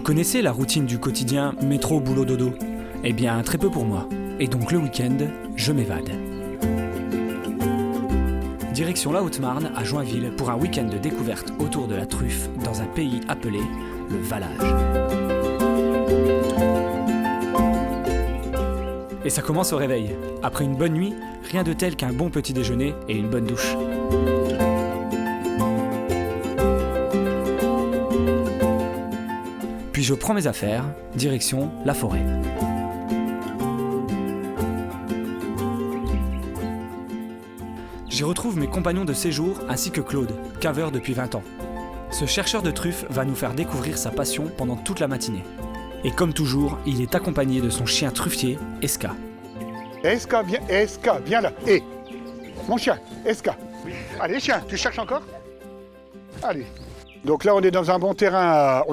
connaissez la routine du quotidien métro, boulot, dodo ? Eh bien, très peu pour moi. Et donc le week-end, je m'évade. Direction la Haute-Marne, à Joinville, pour un week-end de découverte autour de la truffe dans un pays appelé le Valage. Et ça commence au réveil. Après une bonne nuit, rien de tel qu'un bon petit déjeuner et une bonne douche. Puis je prends mes affaires, direction la forêt. J'y retrouve mes compagnons de séjour ainsi que Claude, caveur depuis 20 ans. Ce chercheur de truffes va nous faire découvrir sa passion pendant toute la matinée. Et comme toujours, il est accompagné de son chien truffier, Eska. Eska, viens là. Hé, mon chien, Eska. Allez, chien, tu cherches encore ? Allez. Donc là, on est dans un bon terrain,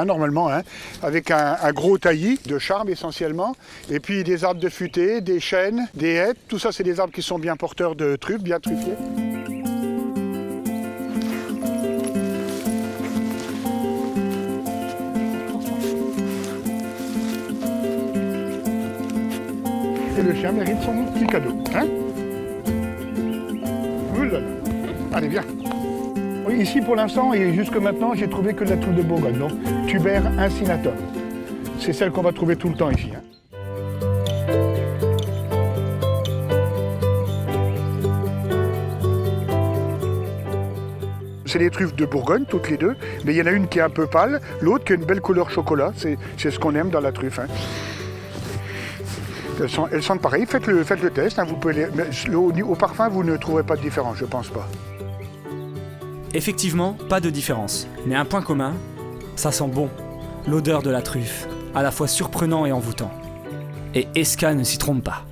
normalement, hein, avec un gros taillis de charme essentiellement, et puis des arbres de futaie, des chênes, des hêtres. Tout ça, c'est des arbres qui sont bien porteurs de truffes, bien truffiers. Et le chien mérite son petit cadeau, hein ? Oulala. Allez, viens. Oui, ici, pour l'instant, et jusque maintenant, j'ai trouvé que de la truffe de Bourgogne, donc Tuber incinatum. C'est celle qu'on va trouver tout le temps ici. Hein. C'est les truffes de Bourgogne, toutes les deux, mais il y en a une qui est un peu pâle, l'autre qui a une belle couleur chocolat, c'est ce qu'on aime dans la truffe. Hein. Elles sentent pareil, faites le test, hein, vous pouvez au parfum, vous ne trouverez pas de différence, je pense pas. Effectivement, pas de différence, mais un point commun, ça sent bon, l'odeur de la truffe, à la fois surprenant et envoûtant. Et Eska ne s'y trompe pas.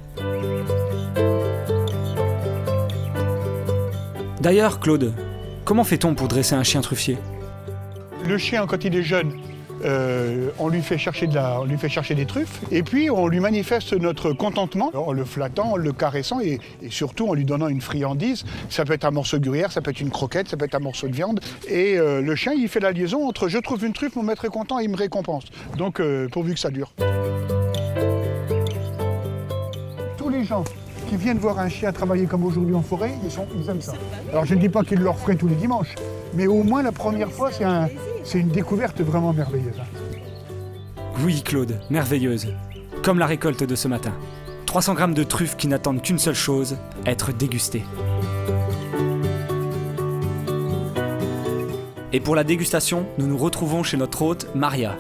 D'ailleurs, Claude, comment fait-on pour dresser un chien truffier ? Le chien, quand il est jeune, on lui fait chercher des truffes, et puis on lui manifeste notre contentement en le flattant, en le caressant, et surtout en lui donnant une friandise. Ça peut être un morceau de gruyère, ça peut être une croquette, ça peut être un morceau de viande. Et le chien, il fait la liaison entre je trouve une truffe, mon maître est content et il me récompense. Donc pourvu que ça dure. Tous les gens qui viennent voir un chien travailler comme aujourd'hui en forêt, ils aiment ça. Alors je ne dis pas qu'ils le referaient tous les dimanches, mais au moins la première fois, c'est une découverte vraiment merveilleuse. Oui, Claude, merveilleuse. Comme la récolte de ce matin. 300 grammes de truffes qui n'attendent qu'une seule chose, être dégustées. Et pour la dégustation, nous nous retrouvons chez notre hôte, Maria.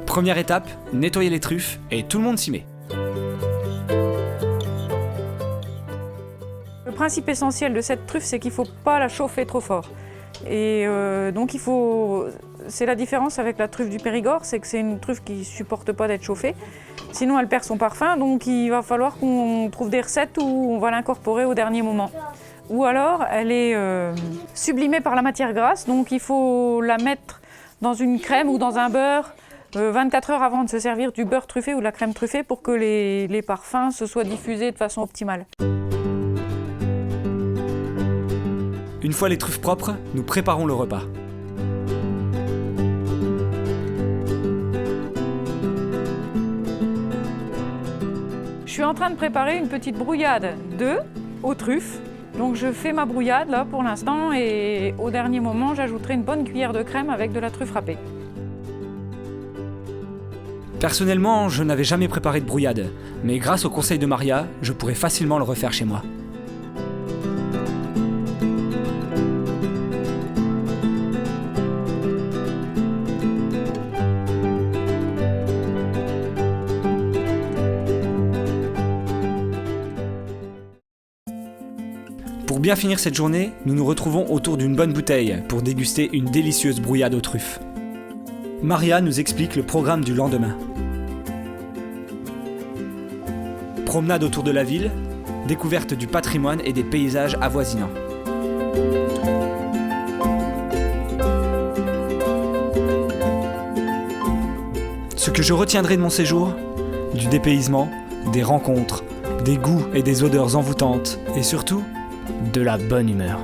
Première étape, nettoyer les truffes et tout le monde s'y met. Le principe essentiel de cette truffe, c'est qu'il ne faut pas la chauffer trop fort. Et donc c'est la différence avec la truffe du Périgord, c'est que c'est une truffe qui ne supporte pas d'être chauffée. Sinon elle perd son parfum, donc il va falloir qu'on trouve des recettes où on va l'incorporer au dernier moment. Ou alors elle est sublimée par la matière grasse, donc il faut la mettre dans une crème ou dans un beurre 24 heures avant de se servir du beurre truffé ou de la crème truffée pour que les parfums se soient diffusés de façon optimale. Une fois les truffes propres, nous préparons le repas. Je suis en train de préparer une petite brouillade d'œufs aux truffes. Donc je fais ma brouillade là pour l'instant et au dernier moment j'ajouterai une bonne cuillère de crème avec de la truffe râpée. Personnellement, je n'avais jamais préparé de brouillade, mais grâce au conseil de Maria, je pourrais facilement le refaire chez moi. Pour bien finir cette journée, nous nous retrouvons autour d'une bonne bouteille pour déguster une délicieuse brouillade aux truffes. Maria nous explique le programme du lendemain. Promenade autour de la ville, découverte du patrimoine et des paysages avoisinants. Ce que je retiendrai de mon séjour, du dépaysement, des rencontres, des goûts et des odeurs envoûtantes, et surtout, de la bonne humeur.